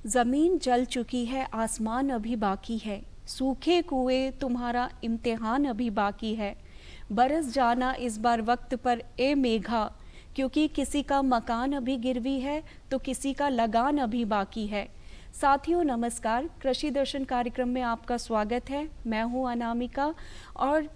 ज़मीन जल चुकी है, आसमान अभी बाकी है, सूखे कुएं तुम्हारा इम्तिहान अभी बाकी है। बरस जाना इस बार वक्त पर ए मेघा, क्योंकि किसी का मकान अभी गिरवी है तो किसी का लगान अभी बाकी है। साथियों नमस्कार, कृषि दर्शन कार्यक्रम में आपका स्वागत है। मैं हूं अनामिका। और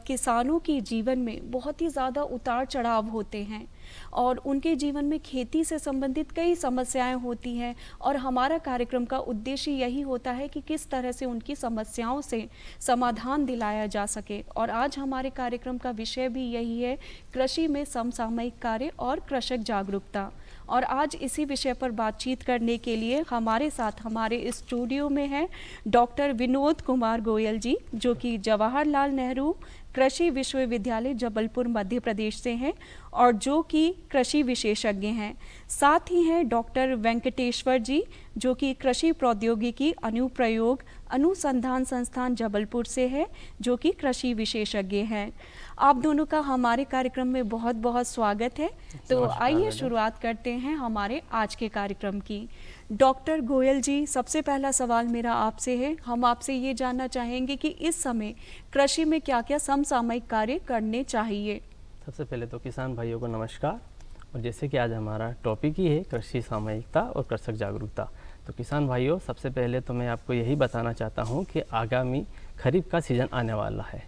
किसानों के जीवन में बहुत ही ज़्यादा उतार चढ़ाव होते हैं और उनके जीवन में खेती से संबंधित कई समस्याएं होती हैं और हमारा कार्यक्रम का उद्देश्य यही होता है कि किस तरह से उनकी समस्याओं से समाधान दिलाया जा सके। और आज हमारे कार्यक्रम का विषय भी यही है, कृषि में समसामयिक कार्य और कृषक जागरूकता। और आज इसी विषय पर बातचीत करने के लिए हमारे साथ हमारे स्टूडियो में हैं डॉक्टर विनोद कुमार गोयल जी, जो कि जवाहरलाल नेहरू कृषि विश्वविद्यालय जबलपुर मध्य प्रदेश से हैं और जो कि कृषि विशेषज्ञ हैं। साथ ही हैं डॉक्टर वेंकटेश्वर जी, जो कि कृषि प्रौद्योगिकी अनुप्रयोग अनुसंधान संस्थान जबलपुर से है, जो कि कृषि विशेषज्ञ हैं। आप दोनों का हमारे कार्यक्रम में बहुत बहुत स्वागत है। तो आइए शुरुआत करते हैं हमारे आज के कार्यक्रम की। डॉक्टर गोयल जी, सबसे पहला सवाल मेरा आपसे है। हम आपसे ये जानना चाहेंगे कि इस समय कृषि में क्या क्या समसामयिक कार्य करने चाहिए। सबसे पहले तो किसान भाइयों को नमस्कार। और जैसे कि आज हमारा टॉपिक ही है कृषि सामयिकता और कृषक जागरूकता, तो किसान भाइयों सबसे पहले तो मैं आपको यही बताना चाहता हूँ कि आगामी खरीफ का सीज़न आने वाला है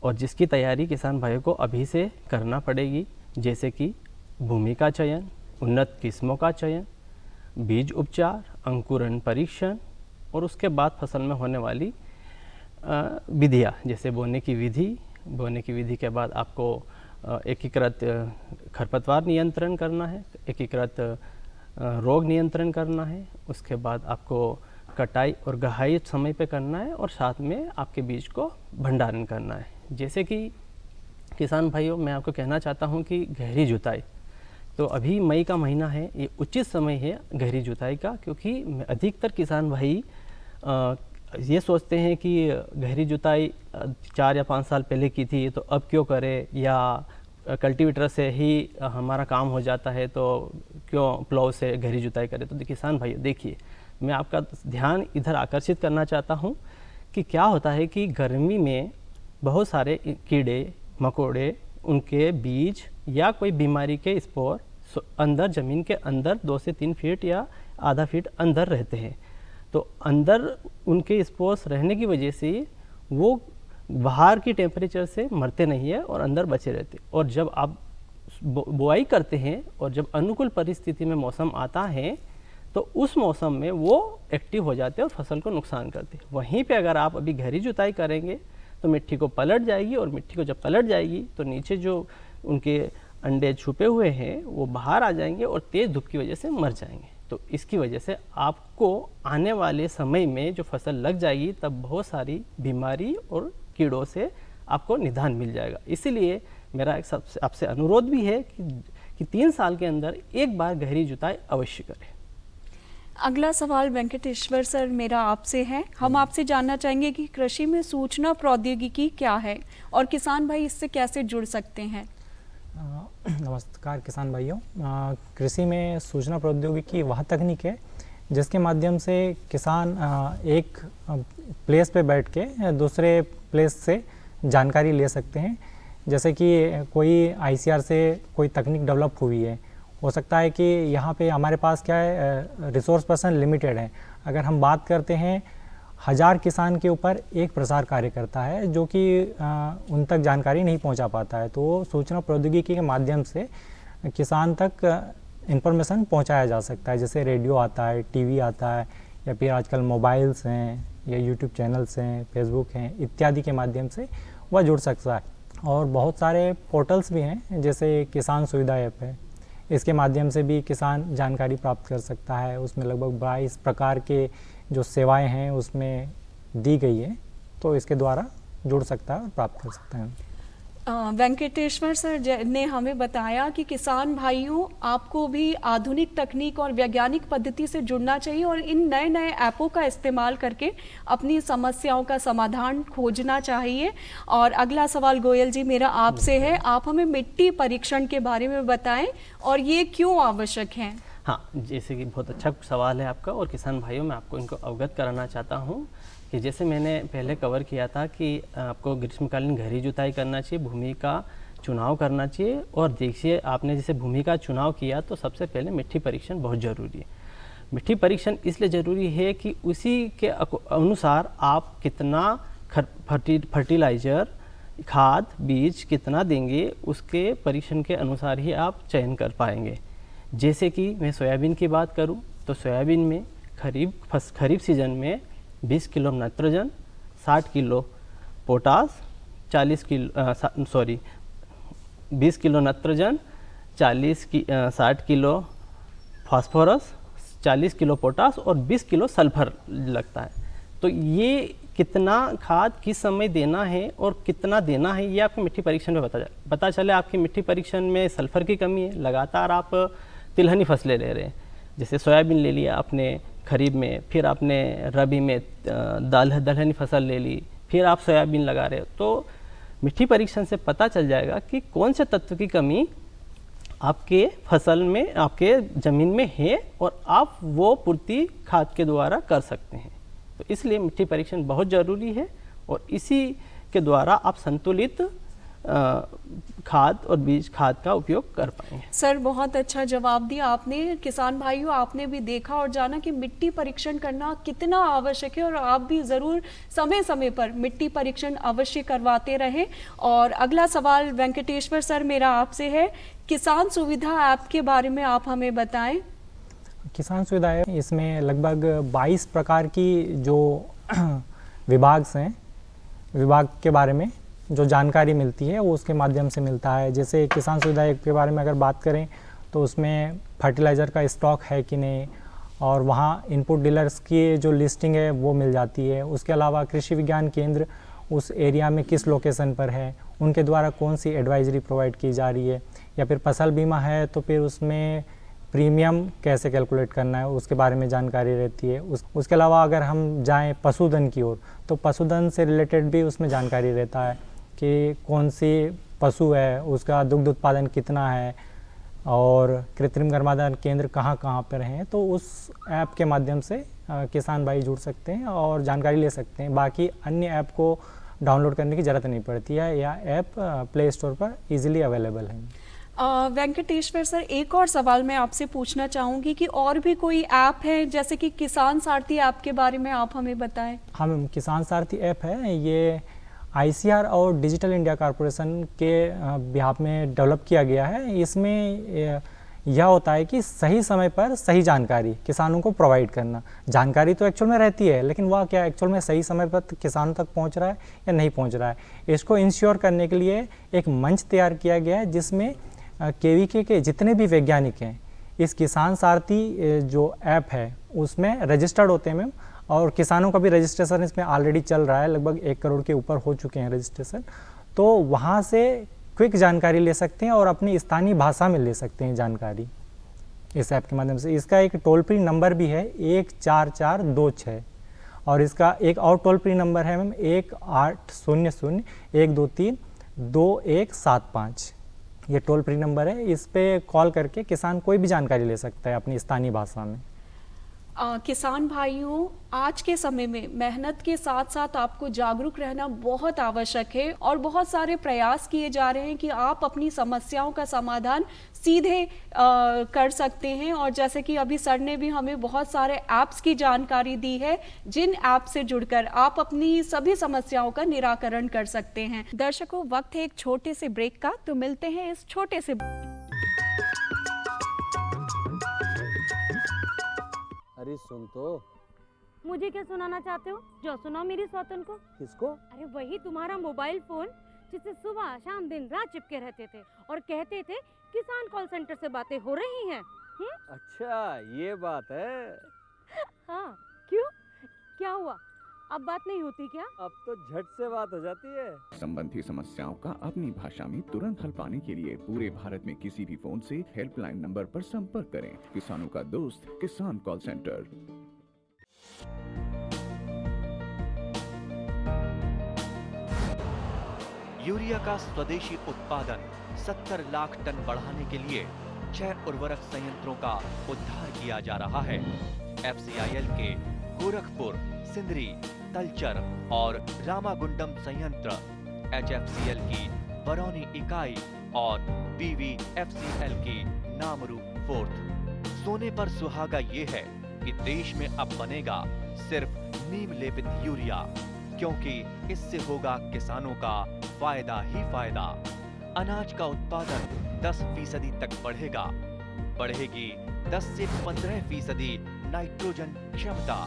और जिसकी तैयारी किसान भाइयों को अभी से करना पड़ेगी, जैसे कि भूमि का चयन, उन्नत किस्मों का चयन, बीज उपचार, अंकुरण परीक्षण और उसके बाद फसल में होने वाली विधियाँ, जैसे बोने की विधि के बाद आपको एकीकृत खरपतवार नियंत्रण करना है, एकीकृत रोग नियंत्रण करना है, उसके बाद आपको कटाई और गहाई समय पे करना है और साथ में आपके बीज को भंडारण करना है। जैसे कि किसान भाइयों, मैं आपको कहना चाहता हूँ कि गहरी जुताई, तो अभी मई का महीना है, ये उचित समय है गहरी जुताई का, क्योंकि अधिकतर किसान भाई ये सोचते हैं कि गहरी जुताई 4 या 5 साल पहले की थी तो अब क्यों करें, या कल्टीवेटर से ही हमारा काम हो जाता है तो क्यों प्लाव से गहरी जुताई करें। तो किसान भाई देखिए, मैं आपका ध्यान इधर आकर्षित करना चाहता हूँ कि क्या होता है कि गर्मी में बहुत सारे कीड़े मकोड़े, उनके बीज या कोई बीमारी के स्पोर अंदर ज़मीन के अंदर 2 से 3 फीट या आधा फीट अंदर रहते हैं। तो अंदर उनके स्पोर्स रहने की वजह से वो बाहर की टेम्परेचर से मरते नहीं है और अंदर बचे रहते। और जब आप बुआई करते हैं और जब अनुकूल परिस्थिति में मौसम आता है तो उस मौसम में वो एक्टिव हो जाते हैं और फसल को नुकसान करते हैं। वहीं पे अगर आप अभी गहरी जुताई करेंगे तो मिट्टी को पलट जाएगी और मिट्टी को जब पलट जाएगी तो नीचे जो उनके अंडे छुपे हुए हैं वो बाहर आ जाएंगे और तेज़ धूप की वजह से मर जाएंगे। तो इसकी वजह से आपको आने वाले समय में जो फसल लग जाएगी तब बहुत सारी बीमारी और कीड़ों से आपको निदान मिल जाएगा। इसीलिए मेरा एक सबसे आपसे अनुरोध भी है कि 3 साल के अंदर एक बार गहरी जुताई अवश्य करें। अगला सवाल वेंकटेश्वर सर मेरा आपसे है। हम आपसे जानना चाहेंगे कि कृषि में सूचना प्रौद्योगिकी क्या है और किसान भाई इससे कैसे जुड़ सकते हैं। नमस्कार किसान भाइयों, कृषि में सूचना प्रौद्योगिकी वह तकनीक है जिसके माध्यम से किसान एक प्लेस पे बैठ के दूसरे प्लेस से जानकारी ले सकते हैं। जैसे कि कोई आईसीआर से कोई तकनीक डेवलप हुई है, हो सकता है कि यहाँ पे हमारे पास क्या है, रिसोर्स पर्सन लिमिटेड है। अगर हम बात करते हैं 1000 किसान के ऊपर एक प्रसार कार्य करता है जो कि उन तक जानकारी नहीं पहुंचा पाता है। तो सूचना प्रौद्योगिकी के माध्यम से किसान तक इंफॉर्मेशन पहुंचाया जा सकता है। जैसे रेडियो आता है, टीवी आता है, या फिर आजकल मोबाइल्स हैं या यूट्यूब चैनल्स हैं, फेसबुक हैं, इत्यादि के माध्यम से वह जुड़ सकता है। और बहुत सारे पोर्टल्स भी हैं, जैसे किसान सुविधा ऐप है, इसके माध्यम से भी किसान जानकारी प्राप्त कर सकता है। उसमें लगभग 22 प्रकार के जो सेवाएं हैं उसमें दी गई है, तो इसके द्वारा जुड़ सकता है और प्राप्त कर सकता है। वेंकटेश्वर सर ने हमें बताया कि किसान भाइयों आपको भी आधुनिक तकनीक और वैज्ञानिक पद्धति से जुड़ना चाहिए और इन नए नए ऐपों का इस्तेमाल करके अपनी समस्याओं का समाधान खोजना चाहिए। और अगला सवाल गोयल जी मेरा आपसे है, आप हमें मिट्टी परीक्षण के बारे में बताएं और ये क्यों आवश्यक है। हाँ, जैसे कि बहुत अच्छा सवाल है आपका, और किसान भाइयों मैं आपको इनको अवगत कराना चाहता हूँ कि जैसे मैंने पहले कवर किया था कि आपको ग्रीष्मकालीन गहरी जुताई करना चाहिए, भूमि का चुनाव करना चाहिए। और देखिए, आपने जैसे भूमि का चुनाव किया तो सबसे पहले मिट्टी परीक्षण बहुत ज़रूरी है। मिट्टी परीक्षण इसलिए ज़रूरी है कि उसी के अनुसार आप कितना फर्टिलाइज़र, खाद, बीज कितना देंगे, उसके परीक्षण के अनुसार ही आप चयन कर पाएंगे। जैसे कि मैं सोयाबीन की बात करूं तो सोयाबीन में खरीफ सीज़न में 20 kilo nitrogen, 60 kilo potash, 20 kilo nitrogen, 60 kilo phosphorus, 40 kilo potash और 20 किलो सल्फर लगता है। तो ये कितना खाद किस समय देना है और कितना देना है, ये आपकी मिट्टी परीक्षण में पता चले। आपकी मिट्टी परीक्षण में सल्फर की कमी है, लगातार आप तिलहनी फसलें ले रहे हैं, जैसे सोयाबीन ले लिया आपने खरीफ में, फिर आपने रबी में दलहनी फसल ले ली, फिर आप सोयाबीन लगा रहे हो, तो मिट्टी परीक्षण से पता चल जाएगा कि कौन से तत्व की कमी आपके फसल में, आपके ज़मीन में है, और आप वो पूर्ति खाद के द्वारा कर सकते हैं। तो इसलिए मिट्टी परीक्षण बहुत ज़रूरी है, और इसी के द्वारा आप संतुलित खाद और बीज खाद का उपयोग कर पाएंगे। सर, बहुत अच्छा जवाब दिया आपने। किसान भाइयों, आपने भी देखा और जाना कि मिट्टी परीक्षण करना कितना आवश्यक है, और आप भी ज़रूर समय समय पर मिट्टी परीक्षण अवश्य करवाते रहें। और अगला सवाल वेंकटेश्वर सर मेरा आपसे है, किसान सुविधा ऐप के बारे में आप हमें बताएं। किसान सुविधा है, इसमें लगभग 22 प्रकार की जो विभाग हैं, विभाग के बारे में जो जानकारी मिलती है वो उसके माध्यम से मिलता है। जैसे किसान सुविधा ऐप के बारे में अगर बात करें तो उसमें फर्टिलाइज़र का स्टॉक है कि नहीं, और वहाँ इनपुट डीलर्स की जो लिस्टिंग है वो मिल जाती है। उसके अलावा कृषि विज्ञान केंद्र उस एरिया में किस लोकेशन पर है, उनके द्वारा कौन सी एडवाइजरी प्रोवाइड की जा रही है, या फिर फसल बीमा है तो फिर उसमें प्रीमियम कैसे कैलकुलेट करना है उसके बारे में जानकारी रहती है। उसके अलावा अगर हम जाएं पशुधन की ओर तो पशुधन से रिलेटेड भी उसमें जानकारी रहता है कि कौन सी पशु है, उसका दुग्ध उत्पादन कितना है, और कृत्रिम गर्भाधान केंद्र कहाँ कहाँ पर हैं। तो उस ऐप के माध्यम से किसान भाई जुड़ सकते हैं और जानकारी ले सकते हैं। बाकी अन्य ऐप को डाउनलोड करने की ज़रूरत नहीं पड़ती है, या ऐप प्ले स्टोर पर इजीली अवेलेबल है। वेंकटेश्वर सर, एक और सवाल मैं आपसे पूछना चाहूँगी कि और भी कोई ऐप है, जैसे कि किसान सारथी ऐप के बारे में आप हमें बताएं। हम किसान सारथी ऐप है, ये ICR और डिजिटल इंडिया कॉरपोरेशन के बिहाफ में डेवलप किया गया है। इसमें यह होता है कि सही समय पर सही जानकारी किसानों को प्रोवाइड करना। जानकारी तो एक्चुअल में रहती है, लेकिन वह क्या एक्चुअल में सही समय पर किसानों तक पहुंच रहा है या नहीं पहुंच रहा है, इसको इंश्योर करने के लिए एक मंच तैयार किया गया है, जिसमें KVK के जितने भी वैज्ञानिक हैं इस किसान सारथी जो ऐप है उसमें रजिस्टर्ड होते हैं मैम, और किसानों का भी रजिस्ट्रेशन इसमें ऑलरेडी चल रहा है, लगभग 1 करोड़ के ऊपर हो चुके हैं रजिस्ट्रेशन। तो वहाँ से क्विक जानकारी ले सकते हैं और अपनी स्थानीय भाषा में ले सकते हैं जानकारी इस ऐप के माध्यम से। इसका एक टोल फ्री नंबर भी है 14426, और इसका एक और टोल फ्री नंबर है मैम 1800-123-2175। ये टोल फ्री नंबर है, इस पे कॉल करके किसान कोई भी जानकारी ले सकता है अपनी स्थानीय भाषा में। किसान भाइयों, आज के समय में मेहनत के साथ साथ आपको जागरूक रहना बहुत आवश्यक है, और बहुत सारे प्रयास किए जा रहे हैं कि आप अपनी समस्याओं का समाधान सीधे कर सकते हैं। और जैसे कि अभी सर ने भी हमें बहुत सारे ऐप्स की जानकारी दी है, जिन ऐप से जुड़कर आप अपनी सभी समस्याओं का निराकरण कर सकते हैं। दर्शकों, वक्त है एक छोटे से ब्रेक का, तो मिलते हैं इस छोटे से। अरे सुन तो। मुझे क्या सुनाना चाहते हो? जो सुनाओ मेरी सौतन को। किसको? अरे वही तुम्हारा मोबाइल फोन जिससे सुबह शाम दिन रात चिपके रहते थे और कहते थे किसान कॉल सेंटर से बातें हो रही हैं। अच्छा, ये बात है। हाँ, क्यों? क्या हुआ? अब बात नहीं होती क्या? अब तो झट से बात हो जाती है। संबंधी समस्याओं का अपनी भाषा में तुरंत हल पाने के लिए पूरे भारत में किसी भी फोन से हेल्पलाइन नंबर पर संपर्क करें। किसानों का दोस्त किसान कॉल सेंटर। यूरिया का स्वदेशी उत्पादन 70 लाख टन बढ़ाने के लिए 6 उर्वरक संयंत्रों का उद्धार किया जा रहा है। FCIL के गोरखपुर, सिंदरी, तलचर और रामागुंडम संयंत्र, HFCL की बरौनी इकाई और BVFCL की नामरू फोर्थ। सोने पर सुहागा ये है कि देश में अब बनेगा सिर्फ नीम लेपित यूरिया, क्योंकि इससे होगा किसानों का फायदा ही फायदा। अनाज का उत्पादन 10% तक बढ़ेगा। बढ़ेगी 10 से 15% नाइट्रोजन क्षमता।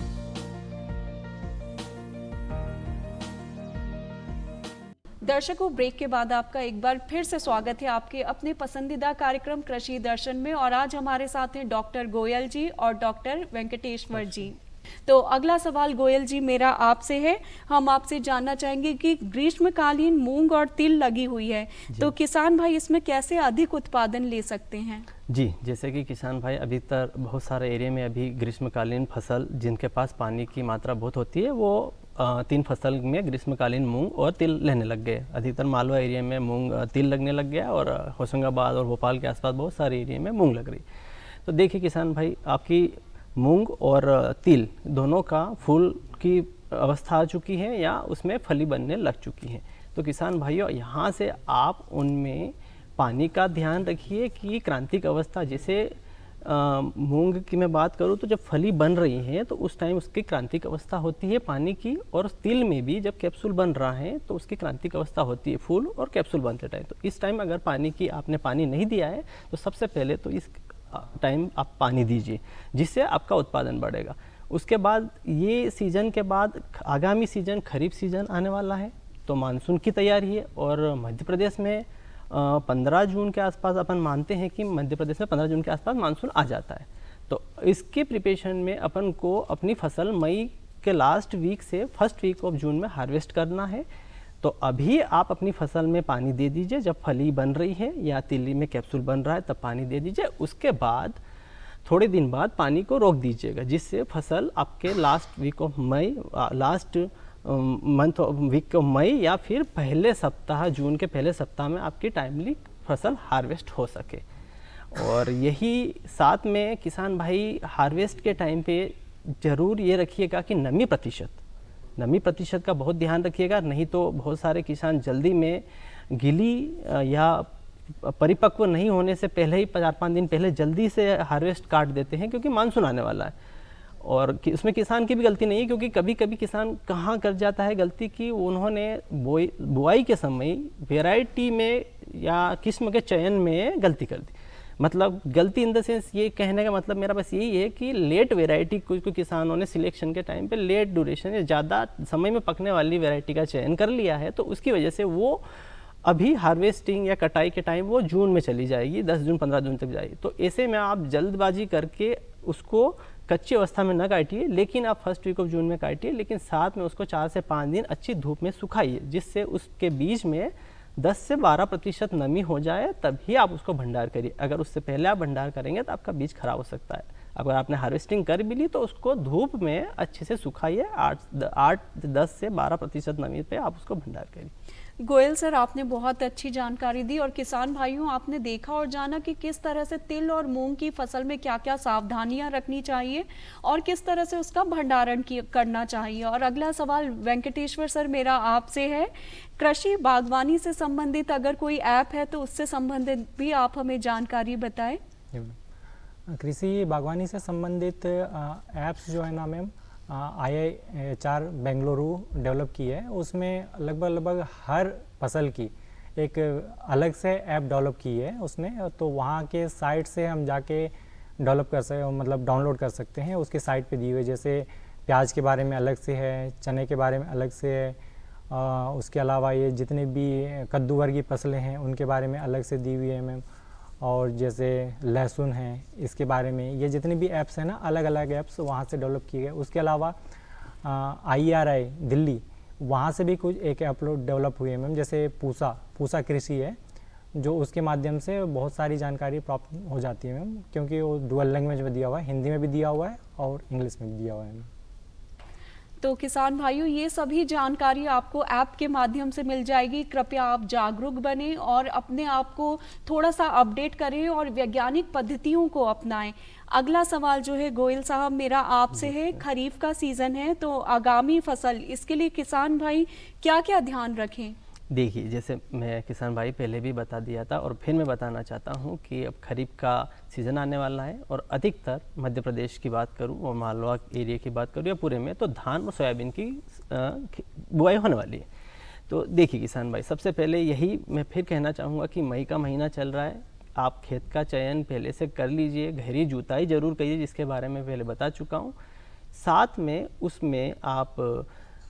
दर्शकों, ब्रेक के बाद आपका एक बार फिर से स्वागत है आपके अपने पसंदीदा कार्यक्रम कृषि दर्शन में। और आज हमारे साथ हैं डॉक्टर गोयल जी और डॉक्टर वेंकटेश्वर जी। तो अगला सवाल गोयल जी मेरा आपसे है। हम आपसे जानना चाहेंगे कि ग्रीष्मकालीन मूंग और तिल लगी हुई है, तो किसान भाई इसमें कैसे अधिक उत्पादन ले सकते हैं? जी, जैसे कि किसान भाई अभी तक बहुत सारे एरिया में अभी ग्रीष्मकालीन फसल जिनके पास पानी की मात्रा बहुत होती है वो 3 फसल में ग्रीष्मकालीन मूंग और तिल लेने लग गए। अधिकतर मालवा एरिया में मूंग तिल लगने लग गया और होशंगाबाद और भोपाल के आसपास बहुत सारे एरिया में मूंग लग रही। तो देखिए किसान भाई, आपकी मूंग और तिल दोनों का फूल की अवस्था आ चुकी है या उसमें फली बनने लग चुकी है। तो किसान भाइयों, यहाँ से आप उनमें पानी का ध्यान रखिए कि क्रांतिक अवस्था, जैसे मूंग की मैं बात करूँ तो जब फली बन रही है तो उस टाइम उसकी क्रांतिक अवस्था होती है पानी की, और तिल में भी जब कैप्सूल बन रहा है तो उसकी क्रांतिक अवस्था होती है फूल और कैप्सूल बनते टाइम। तो इस टाइम अगर आपने पानी नहीं दिया है तो सबसे पहले तो इस टाइम आप पानी दीजिए, जिससे आपका उत्पादन बढ़ेगा। उसके बाद ये सीज़न के बाद आगामी सीज़न खरीफ सीज़न आने वाला है, तो मानसून की तैयारी है। और मध्य प्रदेश में 15 जून के आसपास अपन मानते हैं कि मध्य प्रदेश में 15 जून के आसपास मानसून आ जाता है। तो इसके प्रिपरेशन में अपन को अपनी फसल मई के लास्ट वीक से फर्स्ट वीक ऑफ जून में हार्वेस्ट करना है। तो अभी आप अपनी फसल में पानी दे दीजिए, जब फली बन रही है या तिल्ली में कैप्सूल बन रहा है तब पानी दे दीजिए। उसके बाद थोड़े दिन बाद पानी को रोक दीजिएगा, जिससे फसल आपके last week of May, last month week of May या फिर पहले सप्ताह, जून के पहले सप्ताह में आपकी टाइमली फसल हार्वेस्ट हो सके। और यही साथ में किसान भाई हार्वेस्ट के टाइम पे ज़रूर ये रखिएगा कि नमी प्रतिशत का बहुत ध्यान रखिएगा, नहीं तो बहुत सारे किसान जल्दी में गीली या परिपक्व नहीं होने से पहले ही 4-5 दिन पहले जल्दी से हार्वेस्ट काट देते हैं, क्योंकि मानसून आने वाला है। और उसमें किसान की भी गलती नहीं है, क्योंकि कभी कभी किसान कहाँ कर जाता है गलती कि उन्होंने बुआई के समय वेराइटी में या किस्म के चयन में गलती कर दी। मतलब गलती इन द सेंस, ये कहने का मतलब मेरा बस यही है कि लेट वेराइटी कुछ किसानों ने सिलेक्शन के टाइम पे लेट ड्यूरेशन या ज़्यादा समय में पकने वाली वेराइटी का चयन कर लिया है, तो उसकी वजह से वो अभी हार्वेस्टिंग या कटाई के टाइम वो जून में चली जाएगी, 10 जून 15 जून तक जाएगी। तो ऐसे में आप जल्दबाजी करके उसको कच्ची अवस्था में न काटिए, लेकिन आप फर्स्ट वीक ऑफ जून में काटिए, लेकिन साथ में उसको 4 से 5 दिन अच्छी धूप में सुखाइए, जिससे उसके बीज में 10 से 12% नमी हो जाए, तभी आप उसको भंडार करिए। अगर उससे पहले आप भंडार करेंगे तो आपका बीज खराब हो सकता है। अगर आपने हार्वेस्टिंग कर भी ली तो उसको धूप में अच्छे से सुखाइए, 10 से 12% नमी पे आप उसको भंडार करिए। गोयल सर, आपने बहुत अच्छी जानकारी दी। और किसान भाइयों, आपने देखा और जाना कि किस तरह से तिल और मूंग की फसल में क्या क्या सावधानियां रखनी चाहिए और किस तरह से उसका भंडारण करना चाहिए। और अगला सवाल वेंकटेश्वर सर मेरा आपसे है, कृषि बागवानी से संबंधित अगर कोई ऐप है तो उससे संबंधित भी आप हमें जानकारी बताएं। कृषि बागवानी से संबंधित ऐप्स जो है ना मैम, IIHR बेंगलुरु डेवलप की है। उसमें लगभग हर फसल की एक अलग से ऐप डेवलप की है उसने। तो वहाँ के साइट से हम जाके डेवलप कर सकते, मतलब डाउनलोड कर सकते हैं। उसके साइट पे दिए हुए, जैसे प्याज के बारे में अलग से है, चने के बारे में अलग से है, उसके अलावा ये जितने भी कद्दू वर्गीय फसलें हैं उनके बारे में अलग से दी हुई है मैम। और जैसे लहसुन है, इसके बारे में ये जितने भी ऐप्स हैं ना, अलग अलग ऐप्स वहाँ से डेवलप किए गए। उसके अलावा IRI दिल्ली, वहाँ से भी कुछ एक ऐप डेवलप हुई है मैम, जैसे पूसा कृषि है, जो उसके माध्यम से बहुत सारी जानकारी प्राप्त हो जाती है मैम, क्योंकि वो डुअल लैंग्वेज में दिया हुआ है, हिंदी में भी दिया हुआ है और इंग्लिश में भी दिया हुआ है मैम। तो किसान भाइयों, ये सभी जानकारी आपको ऐप के माध्यम से मिल जाएगी। कृपया आप जागरूक बने और अपने आप को थोड़ा सा अपडेट करें और वैज्ञानिक पद्धतियों को अपनाएं। अगला सवाल जो है गोयल साहब मेरा आपसे है, खरीफ का सीज़न है तो आगामी फसल, इसके लिए किसान भाई क्या क्या ध्यान रखें? देखिए, जैसे मैं किसान भाई पहले भी बता दिया था और फिर मैं बताना चाहता हूँ कि अब खरीफ का सीज़न आने वाला है और अधिकतर मध्य प्रदेश की बात करूँ और मालवा एरिया की बात करूँ या पूरे में, तो धान और सोयाबीन की बुआई होने वाली है। तो देखिए किसान भाई, सबसे पहले यही मैं फिर कहना चाहूँगा कि मई का महीना चल रहा है, आप खेत का चयन पहले से कर लीजिए, गहरी जुताई जरूर करिए जिसके बारे में पहले बता चुका हूँ। साथ में उसमें आप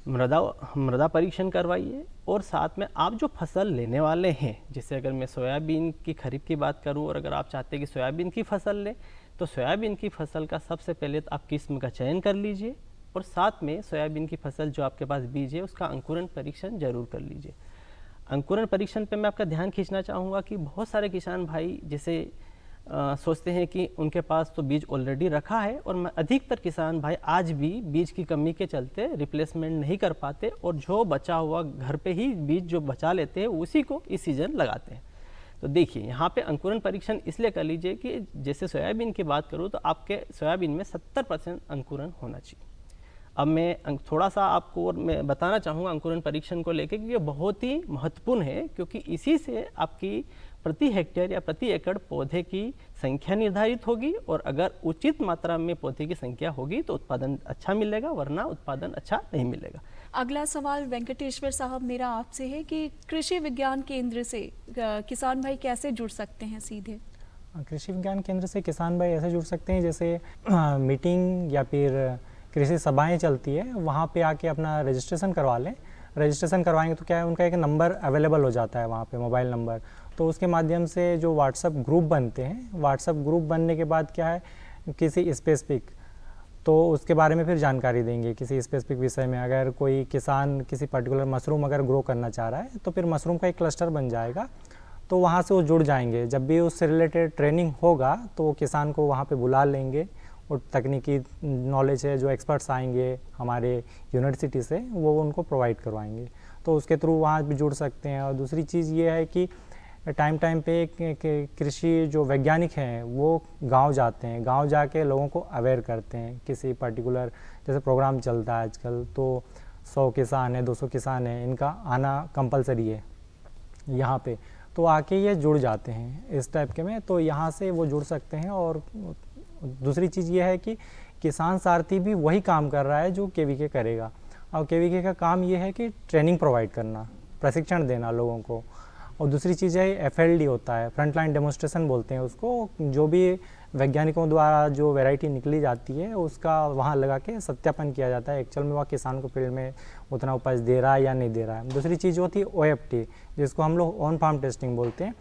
मृदा परीक्षण करवाइए और साथ में आप जो फसल लेने वाले हैं, जैसे अगर मैं सोयाबीन की खरीफ की बात करूं और अगर आप चाहते हैं कि सोयाबीन की फसल लें तो सोयाबीन की फसल का सबसे पहले तो आप किस्म का चयन कर लीजिए और साथ में सोयाबीन की फसल जो आपके पास बीज है उसका अंकुरण परीक्षण जरूर कर लीजिए। अंकुरण परीक्षण पे मैं आपका ध्यान खींचना चाहूँगा कि बहुत सारे किसान भाई जैसे सोचते हैं कि उनके पास तो बीज ऑलरेडी रखा है और अधिकतर किसान भाई आज भी बीज की कमी के चलते रिप्लेसमेंट नहीं कर पाते और जो बचा हुआ घर पे ही बीज जो बचा लेते हैं उसी को इस सीज़न लगाते हैं। तो देखिए यहाँ पे अंकुरण परीक्षण इसलिए कर लीजिए कि जैसे सोयाबीन की बात करूँ तो आपके सोयाबीन में 70% अंकुरण होना चाहिए। अब मैं थोड़ा सा आपको और मैं बताना चाहूँगा अंकुरण परीक्षण को लेकर कि ये बहुत ही महत्वपूर्ण है, क्योंकि इसी से आपकी प्रति हेक्टेयर या प्रति एकड़ पौधे की संख्या निर्धारित होगी और अगर उचित मात्रा में पौधे की संख्या होगी तो उत्पादन अच्छा मिलेगा, वरना उत्पादन अच्छा नहीं मिलेगा। अगला सवाल वेंकटेश्वर साहब मेरा आपसे है कि कृषि विज्ञान केंद्र से किसान भाई कैसे जुड़ सकते हैं सीधे? कृषि विज्ञान केंद्र से किसान भाई ऐसे जुड़ सकते हैं जैसे मीटिंग या फिर कृषि सभाएं चलती है, वहाँ पे आके अपना रजिस्ट्रेशन करवा लें। रजिस्ट्रेशन करवाएंगे तो क्या है, उनका एक नंबर अवेलेबल हो जाता है वहाँ पे, मोबाइल नंबर। तो उसके माध्यम से जो व्हाट्सएप ग्रुप बनते हैं, व्हाट्सएप ग्रुप बनने के बाद क्या है, किसी स्पेसिफिक तो उसके बारे में फिर जानकारी देंगे किसी स्पेसिफिक विषय में। अगर कोई किसान किसी पर्टिकुलर मशरूम अगर ग्रो करना चाह रहा है तो फिर मशरूम का एक क्लस्टर बन जाएगा, तो वहाँ से वो जुड़ जाएंगे। जब भी उससे रिलेटेड ट्रेनिंग होगा तो वो किसान को वहाँ पे बुला लेंगे और तकनीकी नॉलेज है जो एक्सपर्ट्स आएंगे हमारे यूनिवर्सिटी से, वो उनको प्रोवाइड करवाएंगे। तो उसके थ्रू वहाँ भी जुड़ सकते हैं। और दूसरी चीज़ ये है कि टाइम पे कृषि जो वैज्ञानिक हैं वो गांव जाते हैं, गांव जाके लोगों को अवेयर करते हैं। किसी पर्टिकुलर जैसे प्रोग्राम चलता है आजकल, तो 100 किसान है, 200 किसान है, इनका आना कंपलसरी है यहाँ पे, तो आके ये जुड़ जाते हैं इस टाइप के में, तो यहाँ से वो जुड़ सकते हैं। और दूसरी चीज़ ये है कि किसान सारथी भी वही काम कर रहा है जो केवीके करेगा। और केवीके का काम ये है कि ट्रेनिंग प्रोवाइड करना, प्रशिक्षण देना लोगों को। और दूसरी चीज़ है FLD होता है, फ्रंट लाइन डेमोन्स्ट्रेशन बोलते हैं उसको, जो भी वैज्ञानिकों द्वारा जो वैरायटी निकली जाती है उसका वहाँ लगा के सत्यापन किया जाता है एक्चुअल में वह किसान को फील्ड में उतना उपज दे रहा है या नहीं दे रहा है। दूसरी चीज़ होती है OFT, जिसको हम लोग ऑन फार्म टेस्टिंग बोलते हैं।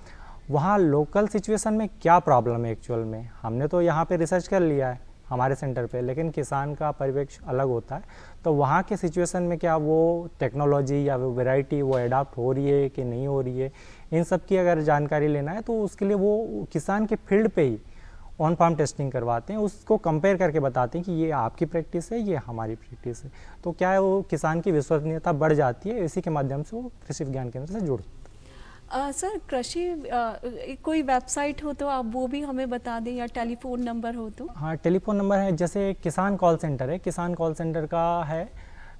वहाँ लोकल सिचुएशन में क्या प्रॉब्लम है एक्चुअल में, हमने तो यहाँ पे रिसर्च कर लिया है हमारे सेंटर पे, लेकिन किसान का परिप्रेक्ष्य अलग होता है। तो वहाँ के सिचुएशन में क्या वो टेक्नोलॉजी या वो वैरायटी वो अडाप्ट हो रही है कि नहीं हो रही है, इन सब की अगर जानकारी लेना है तो उसके लिए वो किसान के फील्ड पे ही ऑन फार्म टेस्टिंग करवाते हैं, उसको कंपेयर करके बताते हैं कि ये आपकी प्रैक्टिस है, ये हमारी प्रैक्टिस है। तो क्या है, वो किसान की विश्वसनीयता बढ़ जाती है, इसी के माध्यम से वो कृषि विज्ञान केंद्र से जुड़। सर कृषि कोई वेबसाइट हो तो आप वो भी हमें बता दें, या टेलीफोन नंबर हो तो? हाँ, टेलीफोन नंबर है, जैसे किसान कॉल सेंटर है, किसान कॉल सेंटर का है,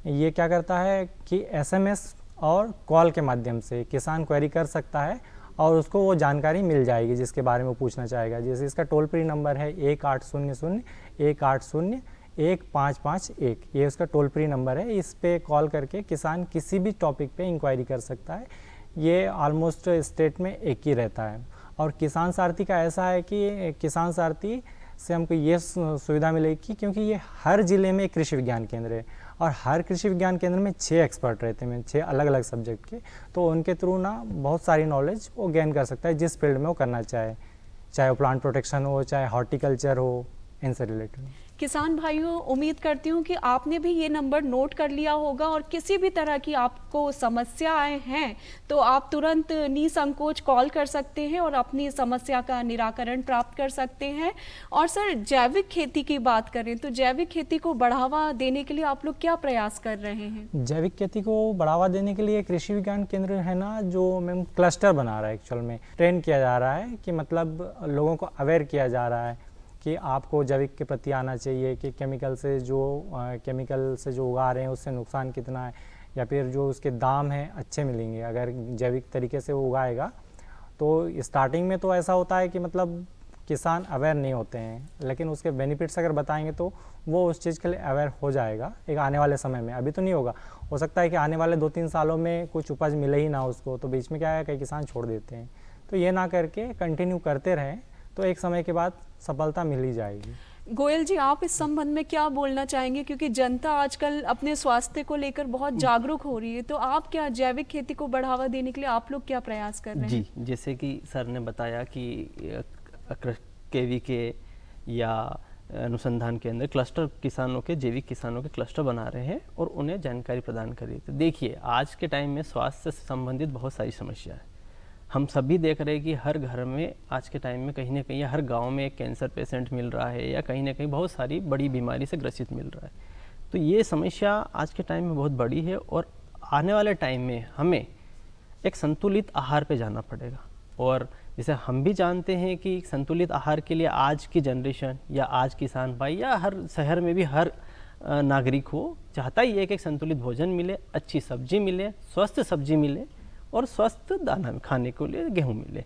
ये क्या करता है कि SMS और कॉल के माध्यम से किसान क्वेरी कर सकता है और उसको वो जानकारी मिल जाएगी जिसके बारे में वो पूछना चाहेगा। जैसे इसका टोल फ्री नंबर है 1800-180-1551, ये उसका टोल फ्री नंबर है। इस पे कॉल करके किसान किसी भी टॉपिक पे इंक्वायरी कर सकता है। ये ऑलमोस्ट स्टेट में एक ही रहता है। और किसान सारथी का ऐसा है कि किसान सारथी से हमको ये सुविधा मिलेगी क्योंकि ये हर ज़िले में एक कृषि विज्ञान केंद्र है और हर कृषि विज्ञान केंद्र में 6 एक्सपर्ट रहते हैं, 6 अलग अलग सब्जेक्ट के। तो उनके थ्रू ना बहुत सारी नॉलेज वो गेन कर सकता है जिस फील्ड में वो करना चाहे, चाहे वो प्लांट प्रोटेक्शन हो, चाहे हॉर्टिकल्चर हो, इनसे रिलेटेड। किसान भाइयों, उम्मीद करती हूँ कि आपने भी ये नंबर नोट कर लिया होगा और किसी भी तरह की आपको समस्याएं हैं तो आप तुरंत निसंकोच कॉल कर सकते हैं और अपनी समस्या का निराकरण प्राप्त कर सकते हैं। और सर, जैविक खेती की बात करें तो जैविक खेती को बढ़ावा देने के लिए आप लोग क्या प्रयास कर रहे हैं? जैविक खेती को बढ़ावा देने के लिए कृषि विज्ञान केंद्र है ना, जो मैम क्लस्टर बना रहा है, एक्चुअल में ट्रेन किया जा रहा है कि मतलब लोगों को अवेयर किया जा रहा है कि आपको जैविक के प्रति आना चाहिए, कि केमिकल से जो उगा रहे हैं उससे नुकसान कितना है, या फिर जो उसके दाम हैं अच्छे मिलेंगे अगर जैविक तरीके से वो उगाएगा। तो स्टार्टिंग में तो ऐसा होता है कि मतलब किसान अवेयर नहीं होते हैं, लेकिन उसके बेनिफिट्स अगर बताएंगे तो वो उस चीज़ के लिए अवेयर हो जाएगा एक आने वाले समय में। अभी तो नहीं होगा, हो सकता है कि आने वाले 2-3 सालों में कुछ उपज मिले ही ना उसको, तो बीच में क्या है, कई किसान छोड़ देते हैं। तो ये ना करके कंटिन्यू करते रहें तो एक समय के बाद सफलता मिल ही जाएगी। गोयल जी, आप इस संबंध में क्या बोलना चाहेंगे, क्योंकि जनता आजकल अपने स्वास्थ्य को लेकर बहुत जागरूक हो रही है, तो आप क्या जैविक खेती को बढ़ावा देने के लिए आप लोग क्या प्रयास कर रहे हैं? जी, जैसे कि सर ने बताया कि KVK या अनुसंधान केंद्र क्लस्टर किसानों के, जैविक किसानों के क्लस्टर बना रहे हैं और उन्हें जानकारी प्रदान कर रही है। तो देखिए, आज के टाइम में स्वास्थ्य से संबंधित बहुत सारी समस्या है। हम सभी देख रहे हैं कि हर घर में आज के टाइम में कहीं ना कहीं, हर गांव में एक कैंसर पेशेंट मिल रहा है या कहीं ना कहीं बहुत सारी बड़ी बीमारी से ग्रसित मिल रहा है। तो ये समस्या आज के टाइम में बहुत बड़ी है और आने वाले टाइम में हमें एक संतुलित आहार पे जाना पड़ेगा। और जैसे हम भी जानते हैं कि संतुलित आहार के लिए आज की जनरेशन या आज किसान भाई या हर शहर में भी हर नागरिक हो चाहता ही है कि एक संतुलित भोजन मिले, अच्छी सब्जी मिले, स्वस्थ सब्जी मिले और स्वस्थ दाना खाने के लिए गेहूँ मिले।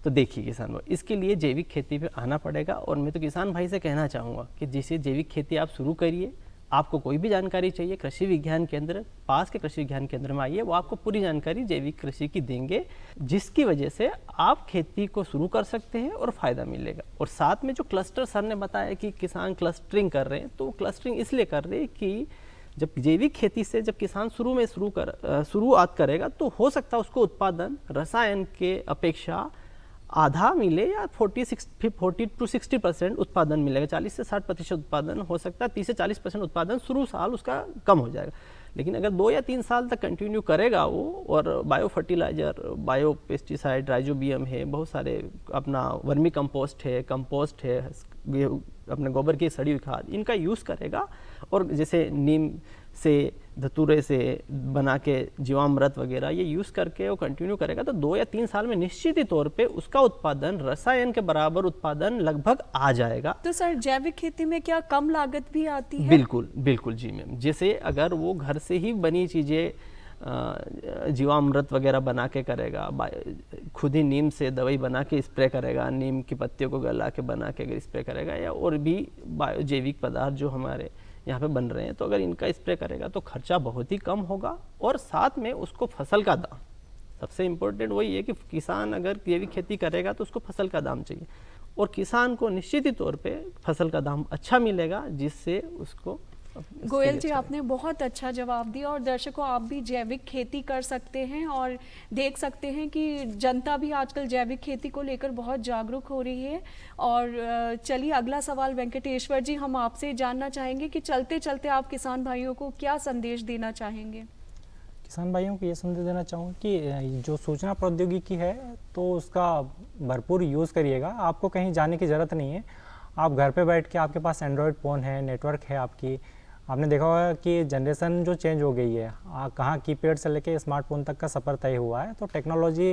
तो देखिए किसान भाई, इसके लिए जैविक खेती पे आना पड़ेगा। और मैं तो किसान भाई से कहना चाहूँगा कि जैसे जैविक खेती आप शुरू करिए, आपको कोई भी जानकारी चाहिए कृषि विज्ञान केंद्र, पास के कृषि विज्ञान केंद्र में आइए, वो आपको पूरी जानकारी जैविक कृषि की देंगे, जिसकी वजह से आप खेती को शुरू कर सकते हैं और फ़ायदा मिलेगा। और साथ में जो क्लस्टर सर ने बताया कि किसान क्लस्टरिंग कर रहे हैं, तो क्लस्टरिंग इसलिए कर रहे हैं कि जब जैविक खेती से जब किसान शुरुआत करेगा तो हो सकता है उसको उत्पादन रसायन के अपेक्षा आधा मिले या 40 to 60% उत्पादन मिलेगा। 40 से 60% उत्पादन हो सकता है, 30 से 40% उत्पादन शुरू साल उसका कम हो जाएगा। लेकिन अगर 2 या 3 साल तक कंटिन्यू करेगा वो, और bio fertilizer, bio pesticide, rhizobium है, बहुत सारे अपना वर्मी कंपोस्ट है, अपने गोबर की सड़ी हुई खाद, इनका यूज़ करेगा, और जैसे नीम से, धतूरे से बना के जीवामृत वगैरह ये यूज़ करके वो कंटिन्यू करेगा, तो 2 या 3 साल में निश्चित ही तौर पे उसका उत्पादन रसायन के बराबर उत्पादन लगभग आ जाएगा। तो सर, जैविक खेती में क्या कम लागत भी आती है? बिल्कुल बिल्कुल जी मैम। जैसे अगर वो घर से ही बनी चीज़ें, जीवामृत वगैरह बना के करेगा, खुद ही नीम से दवाई बना के स्प्रे करेगा, नीम की पत्तियों को गला के बना के अगर स्प्रे करेगा, या और भी बायो जैविक पदार्थ जो हमारे यहाँ पे बन रहे हैं, तो अगर इनका स्प्रे करेगा तो खर्चा बहुत ही कम होगा। और साथ में उसको फसल का दाम, सबसे इम्पोर्टेंट वही है कि किसान अगर जैविक खेती करेगा तो उसको फसल का दाम चाहिए, और किसान को निश्चित ही तौर पे फसल का दाम अच्छा मिलेगा, जिससे उसको। गोयल जी, आपने बहुत अच्छा जवाब दिया। और दर्शकों, आप भी जैविक खेती कर सकते हैं और देख सकते हैं कि जनता भी आजकल जैविक खेती को लेकर बहुत जागरूक हो रही है। और चलिए, अगला सवाल वेंकटेश्वर जी, हम आपसे जानना चाहेंगे कि चलते चलते आप किसान भाइयों को क्या संदेश देना चाहेंगे? किसान भाइयों को ये संदेश देना चाहूँगा कि जो सूचना प्रौद्योगिकी है तो उसका भरपूर यूज़ करिएगा। आपको कहीं जाने की ज़रूरत नहीं है, आप घर पे बैठ के, आपके पास एंड्रॉयड फ़ोन है, नेटवर्क है आपकी। आपने देखा होगा कि जनरेशन जो चेंज हो गई है, कहाँ कीपैड से लेके स्मार्टफोन तक का सफ़र तय हुआ है, तो टेक्नोलॉजी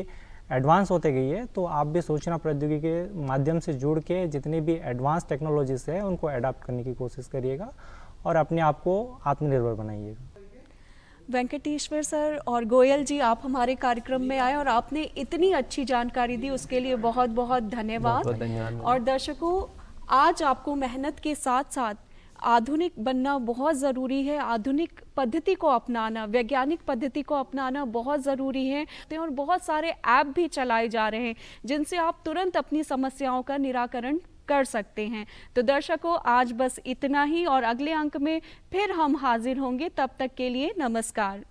एडवांस होते गई है। तो आप भी सूचना प्रौद्योगिकी के माध्यम से जुड़ के जितनी भी एडवांस टेक्नोलॉजीज है उनको अडॉप्ट करने की कोशिश करिएगा और अपने आप को आत्मनिर्भर बनाइएगा। वेंकटेश्वर सर और गोयल जी, आप हमारे कार्यक्रम में आए और आपने इतनी अच्छी जानकारी दी, उसके लिए बहुत बहुत धन्यवाद। बहुत धन्यवाद। और दर्शकों, आज आपको मेहनत के साथ साथ आधुनिक बनना बहुत ज़रूरी है। आधुनिक पद्धति को अपनाना, वैज्ञानिक पद्धति को अपनाना बहुत ज़रूरी है। और बहुत सारे ऐप भी चलाए जा रहे हैं जिनसे आप तुरंत अपनी समस्याओं का निराकरण कर सकते हैं। तो दर्शकों, आज बस इतना ही, और अगले अंक में फिर हम हाजिर होंगे। तब तक के लिए नमस्कार।